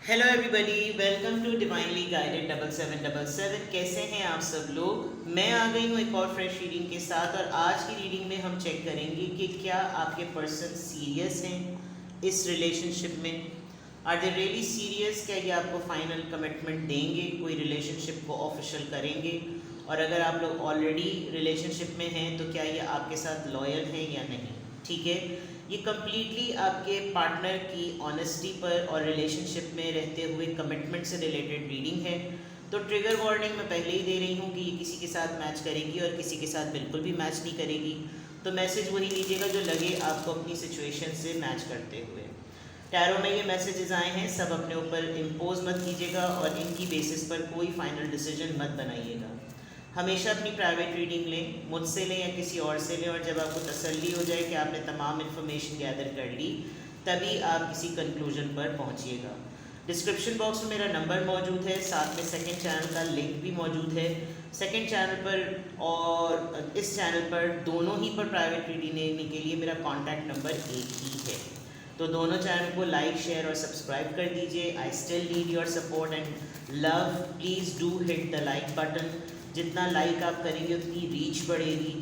Hello everybody, welcome to divinely guided 7777। कैसे हैं आप सब लोग। मैं आ गई हूँ एक और फ्रेश रीडिंग के साथ और आज की रीडिंग में हम चेक करेंगे कि क्या आपके पर्सन सीरियस हैं इस रिलेशनशिप में। Are they really serious. क्या ये आपको फाइनल कमिटमेंट देंगे, कोई रिलेशनशिप को ऑफिशियल करेंगे। और अगर आप लोग ऑलरेडी रिलेशनशिप में हैं तो क्या ये आपके साथ लॉयल हैं या नहीं। ठीक है, ये कम्प्लीटली आपके पार्टनर की ऑनेस्टी पर और रिलेशनशिप में रहते हुए कमिटमेंट से रिलेटेड रीडिंग है। तो ट्रिगर वार्निंग मैं पहले ही दे रही हूँ कि ये किसी के साथ मैच करेगी और किसी के साथ बिल्कुल भी मैच नहीं करेगी। तो मैसेज वही लीजिएगा जो लगे आपको अपनी सिचुएशन से मैच करते हुए। टैरो में ये मैसेजेस आए हैं, सब अपने ऊपर इम्पोज मत कीजिएगा और इनकी बेसिस पर कोई फाइनल डिसीजन मत बनाइएगा। हमेशा अपनी प्राइवेट रीडिंग लें, मुझसे लें या किसी और से लें, और जब आपको तसल्ली हो जाए कि आपने तमाम इन्फॉर्मेशन गैदर कर ली तभी आप किसी कंक्लूजन पर पहुंचिएगा। डिस्क्रिप्शन बॉक्स में मेरा नंबर मौजूद है, साथ में सेकंड चैनल का लिंक भी मौजूद है। सेकंड चैनल पर और इस चैनल पर दोनों ही पर प्राइवेट रीडिंग लेने के लिए मेरा कॉन्टैक्ट नंबर एक ही है। तो दोनों चैनल को लाइक, शेयर और सब्सक्राइब कर दीजिए। I still need your support and love. Please do hit the like button. जितना लाइक आप करेंगे उतनी रीच बढ़ेगी,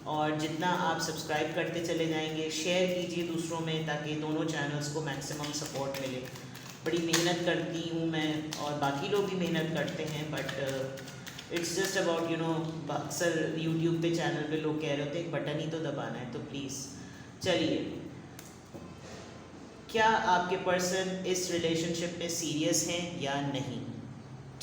और जितना आप सब्सक्राइब करते चले जाएंगे, शेयर कीजिए दूसरों में ताकि दोनों चैनल्स को मैक्सिमम सपोर्ट मिले। बड़ी मेहनत करती हूँ मैं और बाकी लोग भी मेहनत करते हैं, बट इट्स जस्ट अबाउट अक्सर यूट्यूब पे चैनल पे लोग कह रहे होते हैं एक बटन ही तो दबाना है। तो प्लीज़ चलिए, क्या आपके पर्सन इस रिलेशनशिप में सीरियस हैं या नहीं।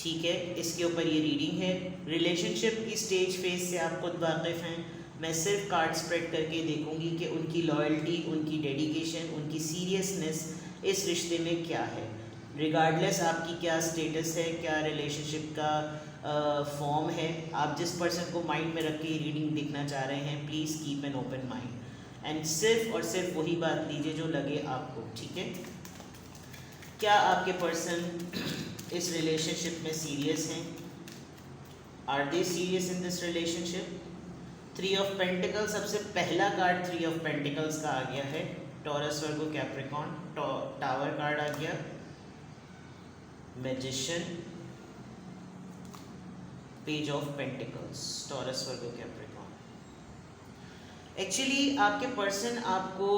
ठीक है, इसके ऊपर ये रीडिंग है। रिलेशनशिप की स्टेज फेज से आप खुद वाकिफ़ हैं। मैं सिर्फ कार्ड स्प्रेड करके देखूंगी कि उनकी लॉयल्टी, उनकी डेडिकेशन, उनकी सीरियसनेस इस रिश्ते में क्या है। रिगार्डलेस आपकी क्या स्टेटस है, क्या रिलेशनशिप का फॉर्म है, आप जिस पर्सन को माइंड में रख के रीडिंग देखना चाह रहे हैं, please keep an open mind and सिर्फ और सिर्फ वही बात लीजिए जो लगे आपको। ठीक है, क्या आपके पर्सन इस रिलेशनशिप में सीरियस हैं। Are they serious in this relationship. 3 of pentacles, सबसे पहला कार्ड 3 ऑफ पेंटिकल्स का आ गया है। टॉरस, वर्गो, कैप्रिकॉर्न। टावर कार्ड आ गया, magician, page of pentacles, taurus, Virgo, Capricorn. Actually आपके पर्सन आपको,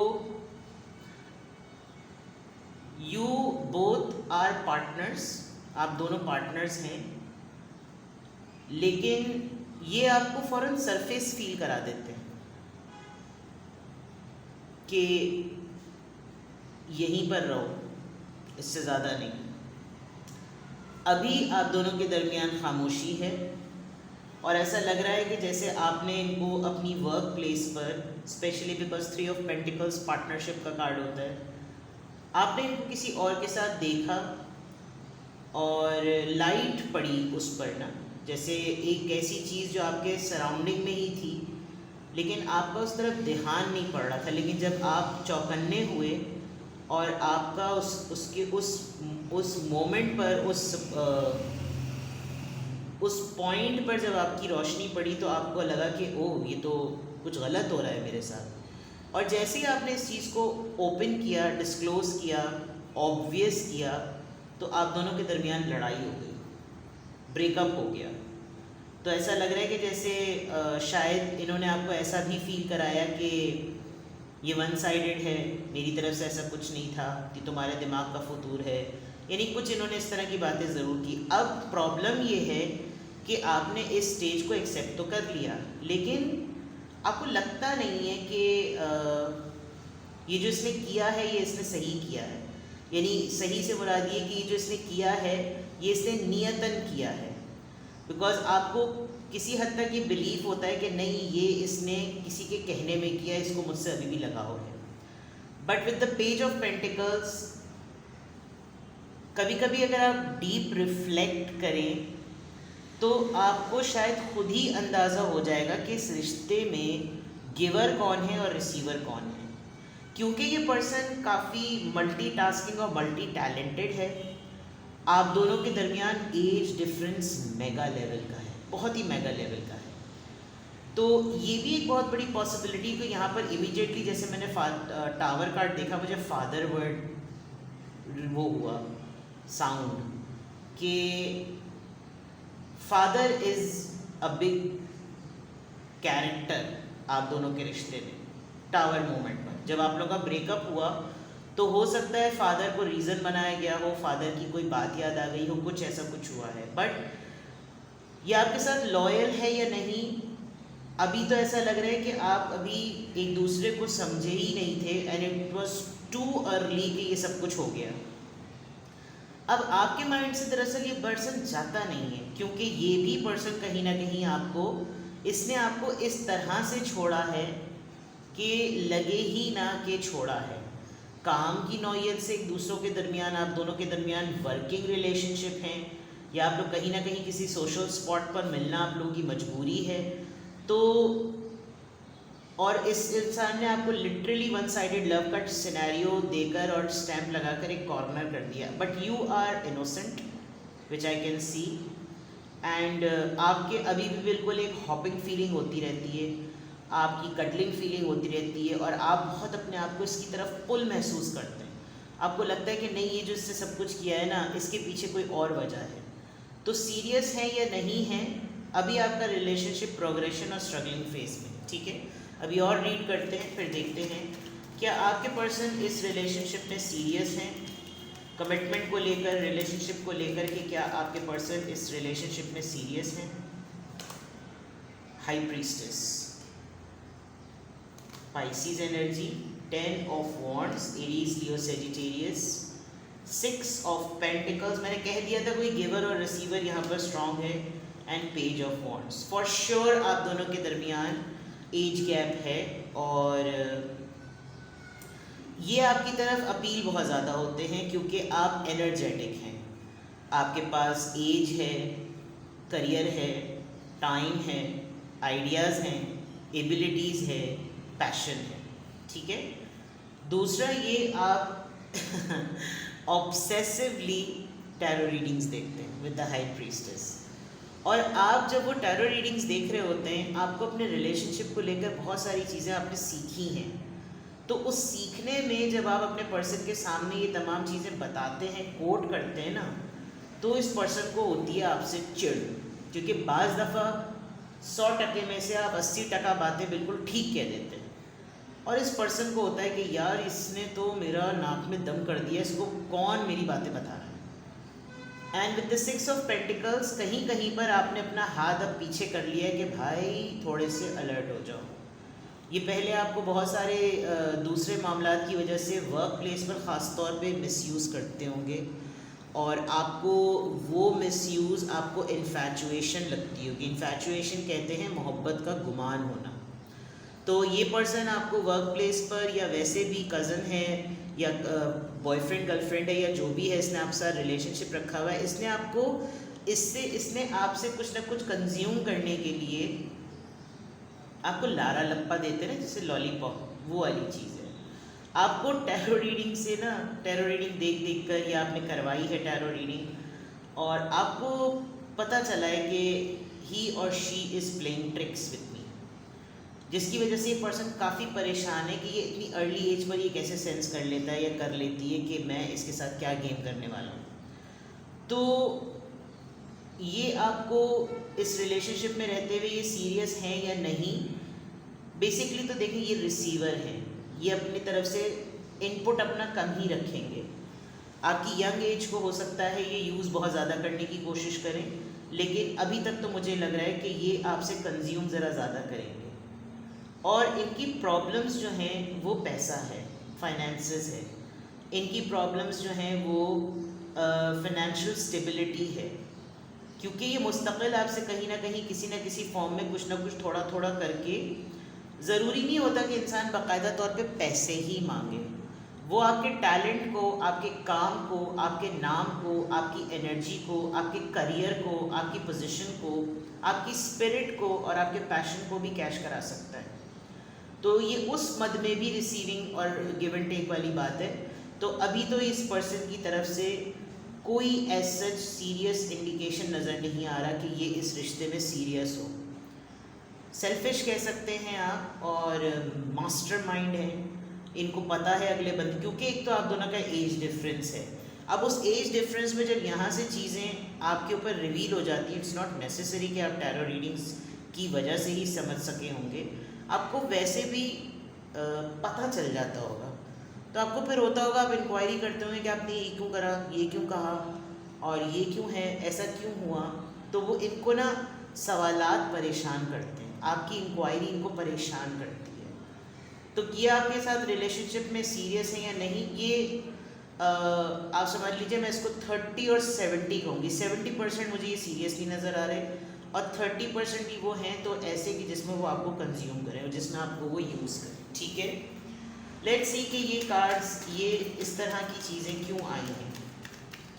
यू बोथ आर पार्टनर्स, आप दोनों पार्टनर्स हैं, लेकिन ये आपको फ़ौरन सरफेस फील करा देते हैं कि यहीं पर रहो, इससे ज़्यादा नहीं। अभी आप दोनों के दरमियान खामोशी है और ऐसा लग रहा है कि जैसे आपने इनको अपनी वर्क प्लेस पर, specially because 3 of pentacles partnership का कार्ड होता है, आपने इनको किसी और के साथ देखा और लाइट पड़ी उस पर ना, जैसे एक ऐसी चीज़ जो आपके सराउंडिंग में ही थी लेकिन आपका उस तरफ ध्यान नहीं पड़ रहा था, लेकिन जब आप चौकन्ने हुए और आपका उस मोमेंट पर, उस पॉइंट पर जब आपकी रोशनी पड़ी तो आपको लगा कि ओह, ये तो कुछ गलत हो रहा है मेरे साथ। और जैसे ही आपने इस चीज़ को ओपन किया, डिस्क्लोज़ किया, ऑब्वियस किया, तो आप दोनों के दरमियान लड़ाई हो गई, ब्रेकअप हो गया। तो ऐसा लग रहा है कि जैसे शायद इन्होंने आपको ऐसा भी फील कराया कि ये वन साइडेड है, मेरी तरफ से ऐसा कुछ नहीं था, कि तुम्हारे दिमाग का फतूर है, यानी कुछ इन्होंने इस तरह की बातें ज़रूर की। अब प्रॉब्लम ये है कि आपने इस स्टेज को एक्सेप्ट तो कर लिया, लेकिन आपको लगता नहीं है कि ये जो इसने किया है ये इसने सही किया है। यानी सही से मुराद ये कि जो इसने किया है ये इसने नियतन किया है। बिकॉज आपको किसी हद तक ये बिलीव होता है कि नहीं, ये इसने किसी के कहने में किया, इसको मुझसे अभी भी लगाव है। But with the page of pentacles, कभी कभी अगर आप डीप रिफ्लेक्ट करें तो आपको शायद खुद ही अंदाज़ा हो जाएगा कि इस रिश्ते में गिवर कौन है और रिसीवर कौन है। क्योंकि ये पर्सन काफ़ी मल्टीटास्किंग और मल्टी टैलेंटेड है। आप दोनों के दरमियान एज डिफरेंस मेगा लेवल का है, बहुत ही मेगा लेवल का है। तो ये भी एक बहुत बड़ी पॉसिबिलिटी कि यहाँ पर इमीडिएटली जैसे मैंने टावर कार्ड देखा, मुझे फादर वर्ड वो हुआ, साउंड कि father is a big character आप दोनों के रिश्ते में। टावर मोमेंट पर जब आप लोगों का ब्रेकअप हुआ तो हो सकता है फादर को रीज़न बनाया गया हो, फादर की कोई बात याद आ गई हो, कुछ ऐसा कुछ हुआ है, बट ये आपके साथ लॉयल है या नहीं अभी तो ऐसा लग रहा है कि आप अभी एक दूसरे को समझे ही नहीं थे and it was too early कि ये सब कुछ हो गया। अब आपके माइंड से दरअसल ये पर्सन जाता नहीं है, क्योंकि ये भी पर्सन कहीं ना कहीं इसने आपको इस तरह से छोड़ा है कि लगे ही ना कि छोड़ा है। काम की नौयत से एक दूसरों के दरमियान, आप दोनों के दरमियान वर्किंग रिलेशनशिप हैं, या आप लोग कहीं ना कहीं किसी सोशल स्पॉट पर मिलना आप लोगों की मजबूरी है। तो और इस इंसान ने आपको लिटरली वन साइडेड लव का सिनेरियो देकर और स्टैम्प लगाकर एक कॉर्नर कर दिया, but you are innocent which I can see and आपके अभी भी बिल्कुल एक हॉपिंग फीलिंग होती रहती है, आपकी कटलिंग फीलिंग होती रहती है और आप बहुत अपने आप को इसकी तरफ पुल महसूस करते हैं। आपको लगता है कि नहीं, ये जो इससे सब कुछ किया है ना, इसके पीछे कोई और वजह है। तो सीरियस है या नहीं है अभी आपका रिलेशनशिप प्रोग्रेशन और स्ट्रगलिंग फेज में, ठीक है। अभी और रीड करते हैं, फिर देखते हैं क्या आपके पर्सन इस रिलेशनशिप में सीरियस हैं, कमिटमेंट को लेकर, रिलेशनशिप को लेकर कि क्या आपके पर्सन इस रिलेशनशिप में सीरियस हैं। High priestess, Pisces energy, 10 of wands, Aries, Leo, Sagittarius, 6 of pentacles. मैंने कह दिया था कोई गिवर और रिसीवर यहाँ पर स्ट्रॉन्ग है, and page of wands. For sure आप दोनों के दरमियान एज गैप है और ये आपकी तरफ अपील बहुत ज़्यादा होते हैं क्योंकि आप एनर्जेटिक हैं, आपके पास एज है, करियर है, टाइम है, आइडियाज़ हैं, एबिलिटीज़ है, पैशन है, ठीक है। दूसरा ये आप ऑब्सेसिवली टैरो रीडिंग्स देखते हैं विद द हाई प्रीस्टेस, और आप जब वो टैरो रीडिंग्स देख रहे होते हैं आपको अपने रिलेशनशिप को लेकर बहुत सारी चीज़ें आपने सीखी हैं। तो उस सीखने में जब आप अपने पर्सन के सामने ये तमाम चीज़ें बताते हैं, कोट करते हैं ना, तो इस पर्सन को होती है आपसे चिढ़, क्योंकि बाज़ दफ़ा 100% में से आप 80% बातें बिल्कुल ठीक कह देते हैं और इस पर्सन को होता है कि यार इसने तो मेरा नाक में दम कर दिया, इसको कौन मेरी बातें बता रहा है। And with the 6 of pentacles कहीं कहीं पर आपने अपना हाथ अब पीछे कर लिया है कि भाई थोड़े से अलर्ट हो जाओ। ये पहले आपको बहुत सारे दूसरे मामलात की वजह से वर्क प्लेस पर ख़ास तौर पे मिसयूज़ करते होंगे और आपको वो मिसयूज़ आपको इन्फैचुएशन लगती होगी। इन्फैचुएशन कहते हैं मोहब्बत का गुमान होना। तो ये पर्सन आपको वर्क प्लेस पर या वैसे भी कज़न है या बॉयफ्रेंड गर्लफ्रेंड है या जो भी है, इसने आपके साथ रिलेशनशिप रखा हुआ है, इसने आपसे कुछ ना कुछ कंज्यूम करने के लिए आपको लारा लप्पा देते हैं ना, जैसे लॉलीपॉप, वो वाली चीज़ है। आपको टैरो रीडिंग से ना, टैरो रीडिंग देख कर या आपने करवाई है टैरो रीडिंग और आपको पता चला है कि ही और she is playing tricks with me, जिसकी वजह से ये पर्सन काफ़ी परेशान है कि ये इतनी अर्ली एज पर ये कैसे सेंस कर लेता है या कर लेती है कि मैं इसके साथ क्या गेम करने वाला हूँ। तो ये आपको इस रिलेशनशिप में रहते हुए ये सीरियस हैं या नहीं, बेसिकली तो देखिए ये रिसीवर हैं, ये अपनी तरफ से इनपुट अपना कम ही रखेंगे। आपकी यंग एज को हो सकता है ये यूज़ बहुत ज़्यादा करने की कोशिश करें, लेकिन अभी तक तो मुझे लग रहा है कि ये आपसे कंज्यूम ज़रा ज़्यादा करेंगे और इनकी प्रॉब्लम्स जो हैं वो पैसा है, फाइनेंसेस है। इनकी प्रॉब्लम्स जो हैं वो फाइनेंशियल स्टेबिलिटी है, क्योंकि ये मुस्तकिल आपसे कहीं ना कहीं किसी न किसी फॉर्म में कुछ ना कुछ थोड़ा थोड़ा करके, ज़रूरी नहीं होता कि इंसान बाकायदा तौर पे पैसे ही मांगे, वो आपके टैलेंट को, आपके काम को, आपके नाम को, आपकी एनर्जी को, आपके करियर को, आपकी पोजीशन को, आपकी स्पिरिट को और आपके पैशन को भी कैश करा सकता है। तो ये उस मद में भी रिसीविंग और गिव एंड टेक वाली बात है। तो अभी तो इस पर्सन की तरफ से कोई एज सच सीरियस इंडिकेशन नज़र नहीं आ रहा कि ये इस रिश्ते में सीरियस हो। सेल्फिश कह सकते हैं आप और मास्टरमाइंड है, इनको पता है अगले बंदे, क्योंकि एक तो आप दोनों का एज डिफरेंस है, अब उस एज डिफरेंस में जब यहाँ से चीज़ें आपके ऊपर रिवील हो जाती हैं, इट्स नॉट नेसेसरी कि आप टैरो रीडिंग्स की वजह से ही समझ सके होंगे, आपको वैसे भी पता चल जाता होगा। तो आपको फिर होता होगा, आप इंक्वायरी करते होंगे कि आपने ये क्यों करा, ये क्यों कहा, और ये क्यों है, ऐसा क्यों हुआ। तो वो इनको ना सवालात परेशान करते हैं, आपकी इंक्वायरी इनको परेशान करती है। तो ये आपके साथ रिलेशनशिप में सीरियस है या नहीं, ये आप समझ लीजिए, मैं इसको 30 और 70 कहूँगी। 70% मुझे ये सीरियसली नज़र आ रहे हैं, और 30% ही वो हैं तो ऐसे कि जिसमें वो आपको कंज्यूम करें और जिसमें आपको वो यूज़ करें, ठीक है। लेट्स सी कि ये कार्ड्स, ये इस तरह की चीज़ें क्यों आई हैं।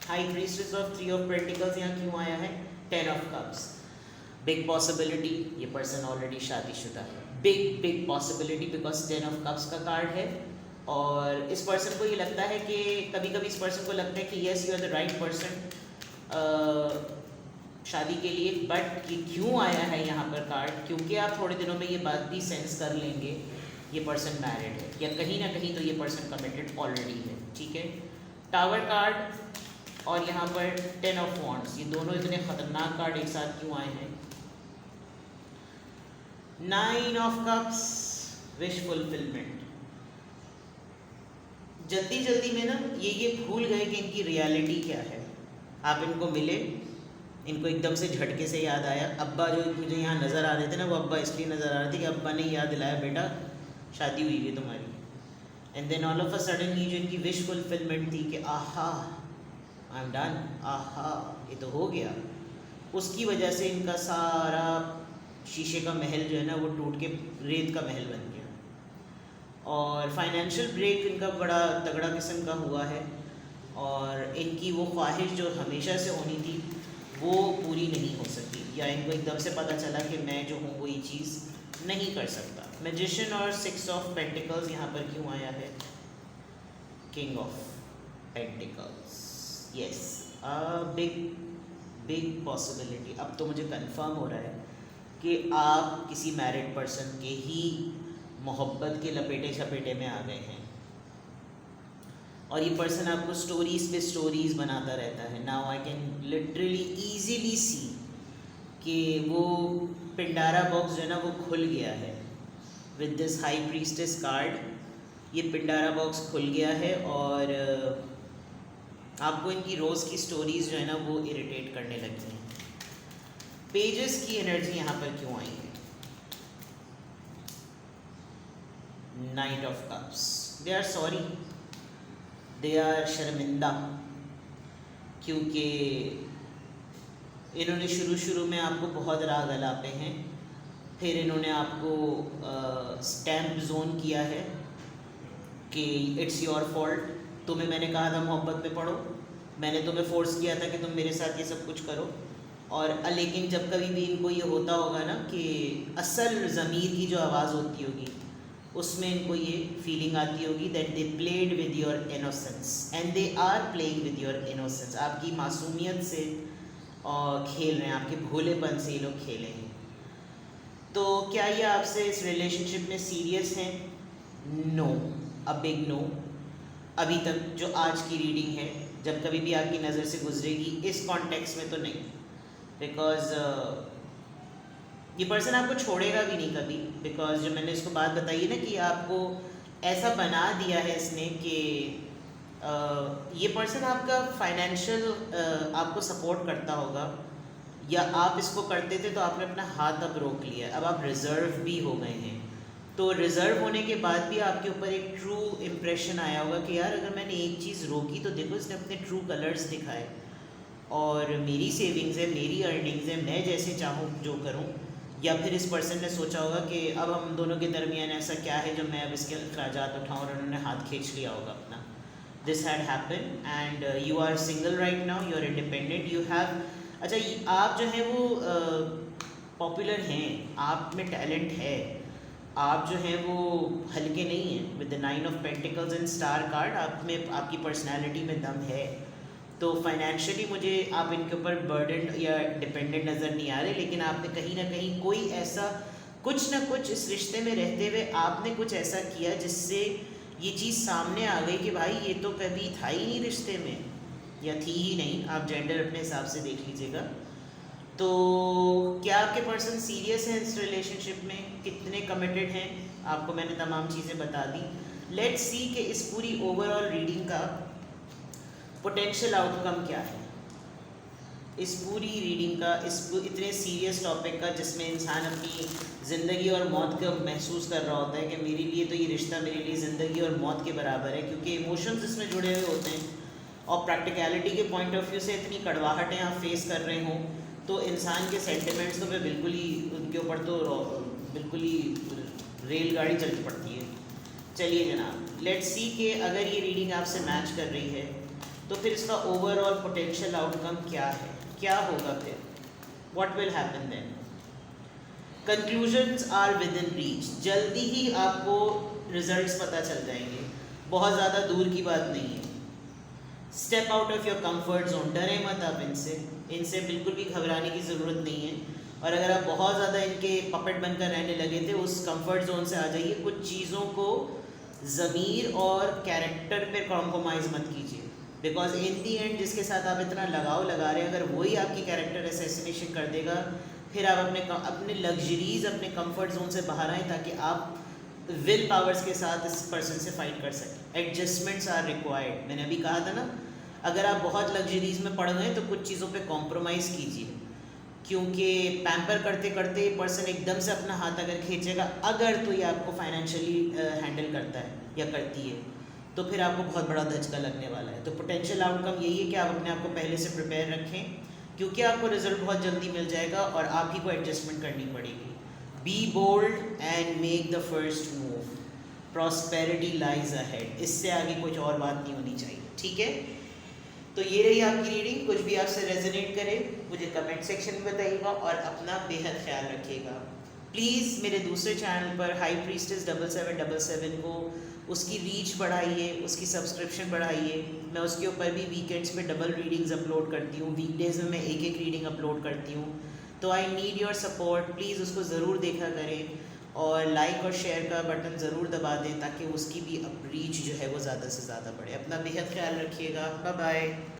High priestess of 3 of pentacles यहाँ क्यों आया है, 10 ऑफ कप्स। बिग पॉसिबिलिटी, ये पर्सन ऑलरेडी शादीशुदा है। Big possibility because 10 of cups का कार्ड है, और इस पर्सन को ये लगता है कि कभी कभी इस पर्सन को लगता है कि yes you are the right person शादी के लिए। बट ये क्यों आया है यहाँ पर कार्ड, क्योंकि आप थोड़े दिनों में ये बात भी सेंस कर लेंगे ये पर्सन मैरिड है, या कहीं ना कहीं तो ये पर्सन कमिटेड ऑलरेडी है, ठीक है। टावर कार्ड और यहाँ पर 10 ऑफ वॉन्ड्स, ये दोनों इतने खतरनाक कार्ड एक साथ क्यों आए हैं। 9 ऑफ कप्स, विश फुलफिलमेंट। जल्दी जल्दी में ना ये भूल गए कि इनकी रियलिटी क्या है। आप इनको मिले, इनको एकदम से झटके से याद आया, अब्बा जो मुझे यहाँ नज़र आ रहे थे ना, वो अब्बा इसलिए नज़र आ रहे थे कि अब्बा ने याद दिलाया बेटा शादी हुई है तुम्हारी। And then all of a sudden ये जो इनकी विश फुलफिलमेंट थी कि आहा आई एम डन, आहा ये तो हो गया, उसकी वजह से इनका सारा शीशे का महल जो है ना वो टूट के रेत का महल बन गया। और फाइनेंशियल ब्रेक इनका बड़ा तगड़ा किस्म का हुआ है, और इनकी वो ख्वाहिश जो हमेशा से होनी थी वो पूरी नहीं हो सकी, या इनको एकदम से पता चला कि मैं जो हूँ वो ये चीज़ नहीं कर सकता। मैजिशियन और 6 ऑफ पेंटिकल्स यहाँ पर क्यों आया है, king of pentacles, yes big possibility. अब तो मुझे कंफर्म हो रहा है कि आप किसी मैरिड पर्सन के ही मोहब्बत के लपेटे झपेटे में आ गए हैं, और ये पर्सन आपको स्टोरीज़ पे स्टोरीज़ बनाता रहता है। Now I can literally easily see कि वो पिंडारा बॉक्स जो है ना वो खुल गया है with this high priestess card. ये पिंडारा बॉक्स खुल गया है, और आपको इनकी रोज़ की स्टोरीज़ जो है ना वो इरिटेट करने लगी हैं। पेजेस की एनर्जी यहाँ पर क्यों आई है, night of cups, they are sorry, they are शर्मिंदा, क्योंकि इन्होंने शुरू में आपको बहुत राग अलापे हैं, फिर इन्होंने आपको स्टैम्प जोन किया है कि इट्स योर फॉल्ट, तुम्हें मैंने कहा था मोहब्बत में पढ़ो, मैंने तुम्हें फोर्स किया था कि तुम मेरे साथ ये सब कुछ करो। और लेकिन जब कभी भी इनको ये होता होगा ना कि असल ज़मीर की जो आवाज़ होती होगी उसमें इनको ये फीलिंग आती होगी that they played with your innocence and they are playing with your innocence. आपकी मासूमियत से खेल रहे हैं, आपके भोलेपन से ये लोग खेले हैं। तो क्या ये आपसे इस रिलेशनशिप में सीरियस हैं? No, a big no. अभी तक जो आज की रीडिंग है, जब कभी भी आपकी नज़र से गुजरेगी इस कॉन्टेक्स्ट में तो नहीं, बिकॉज ये पर्सन आपको छोड़ेगा भी नहीं कभी। बिकॉज जो मैंने इसको बात बताई है ना कि आपको ऐसा बना दिया है इसने कि ये पर्सन आपका फाइनेंशियल आपको सपोर्ट करता होगा, या आप इसको करते थे तो आपने अपना हाथ अब रोक लिया, अब आप रिज़र्व भी हो गए हैं। तो रिज़र्व होने के बाद भी आपके ऊपर एक ट्रू इम्प्रेशन आया होगा कि यार अगर मैंने एक चीज़ रोकी तो देखो इसने अपने ट्रू कलर्स दिखाए, और मेरी सेविंग्स है, मेरी अर्निंग्स है, मैं जैसे चाहूँ जो करूँ। या फिर इस पर्सन ने सोचा होगा कि अब हम दोनों के दरमियान ऐसा क्या है जो मैं अब इसके अखराजात उठाऊँ, और उन्होंने हाथ खींच लिया होगा अपना। This had happen and you are single right now, you are independent, you have. अच्छा, आप जो हैं वो पॉपुलर हैं, आप में टैलेंट है, आप जो हैं वो हल्के नहीं हैं। With the 9 of pentacles and star card, आप में आपकी पर्सनैलिटी में दम है। तो फाइनेंशियली मुझे आप इनके ऊपर बर्डन या डिपेंडेंट नज़र नहीं आ रहे, लेकिन आपने कहीं ना कहीं कोई ऐसा कुछ ना कुछ इस रिश्ते में रहते हुए आपने कुछ ऐसा किया जिससे ये चीज़ सामने आ गई कि भाई ये तो कभी था ही नहीं रिश्ते में, या थी ही नहीं, आप जेंडर अपने हिसाब से देख लीजिएगा। तो क्या आपके पर्सन सीरियस हैं इस रिलेशनशिप में, कितने कमिटेड हैं, आपको मैंने तमाम चीज़ें बता दी। लेट्स सी कि इस पूरी ओवरऑल रीडिंग का पोटेंशियल आउटकम क्या है, इस पूरी रीडिंग का, इस इतने सीरियस टॉपिक का जिसमें इंसान अपनी ज़िंदगी और मौत का महसूस कर रहा होता है कि मेरे लिए तो ये रिश्ता मेरे लिए ज़िंदगी और मौत के बराबर है, क्योंकि इमोशंस इसमें जुड़े हुए होते हैं और प्रैक्टिकलिटी के पॉइंट ऑफ व्यू से इतनी कड़वाहटें आप फेस कर रहे हों तो इंसान के सेंटिमेंट्स तो पे बिल्कुल ही उनके ऊपर तो बिल्कुल ही रेलगाड़ी चल पड़ती है। चलिए जनाब, लेट्स सी कि अगर ये रीडिंग आपसे मैच कर रही है तो फिर इसका ओवरऑल पोटेंशियल आउटकम क्या है, क्या होगा फिर, what will happen then. Conclusions are within reach, जल्दी ही आपको रिजल्ट्स पता चल जाएंगे, बहुत ज़्यादा दूर की बात नहीं है। Step out of your comfort zone, डरे मत आप इनसे बिल्कुल भी घबराने की ज़रूरत नहीं है। और अगर आप बहुत ज़्यादा इनके पपेट बनकर रहने लगे थे, उस कंफर्ट जोन से आ जाइए। कुछ चीज़ों को ज़मीर और कैरेक्टर पे कॉम्प्रोमाइज़ मत कीजिए, बिकॉज इन दी एंड जिसके साथ आप इतना लगाव लगा रहे हैं, अगर वही आपकी कैरेक्टर असैसिनेशन कर देगा, फिर आप अपने लग्जरीज़, अपने कंफर्ट जोन से बाहर आएँ ताकि आप विल पावर्स के साथ इस पर्सन से फाइट कर सकें। एडजस्टमेंट्स आर रिक्वायर्ड, मैंने अभी कहा था ना, अगर आप बहुत लग्जरीज़ में पड़ गए तो कुछ चीज़ों पे कॉम्प्रोमाइज़ कीजिए, क्योंकि पैम्पर करते करते पर्सन एकदम से अपना हाथ अगर खींचेगा, अगर तो ये आपको फाइनेंशियली हैंडल करता है या करती है, तो फिर आपको बहुत बड़ा धचका लगने वाला है। तो पोटेंशियल आउटकम यही है कि आप अपने आप को पहले से प्रिपेयर रखें, क्योंकि आपको रिजल्ट बहुत जल्दी मिल जाएगा और आप ही को एडजस्टमेंट करनी पड़ेगी। Be bold and make the first move, prosperity lies ahead, इससे आगे कुछ और बात नहीं होनी चाहिए, ठीक है। तो ये रही आपकी रीडिंग, कुछ भी आपसे रेजोनेट करे मुझे कमेंट सेक्शन में बताइएगा और अपना बेहद ख्याल रखिएगा। प्लीज़ मेरे दूसरे चैनल पर हाई प्रीस्टेस 7777 को उसकी रीच बढ़ाइए, उसकी सब्सक्रिप्शन बढ़ाइए। मैं उसके ऊपर भी वीकेंड्स पे डबल रीडिंग्स अपलोड करती हूँ, वीकडेज़ में मैं एक एक रीडिंग अपलोड करती हूँ। तो I need your support, please उसको ज़रूर देखा करें और लाइक और शेयर का बटन ज़रूर दबा दें ताकि उसकी भी अब रीच जो है वो ज़्यादा से ज़्यादा बढ़े। अपना बेहद ख्याल रखिएगा, बाय बाय।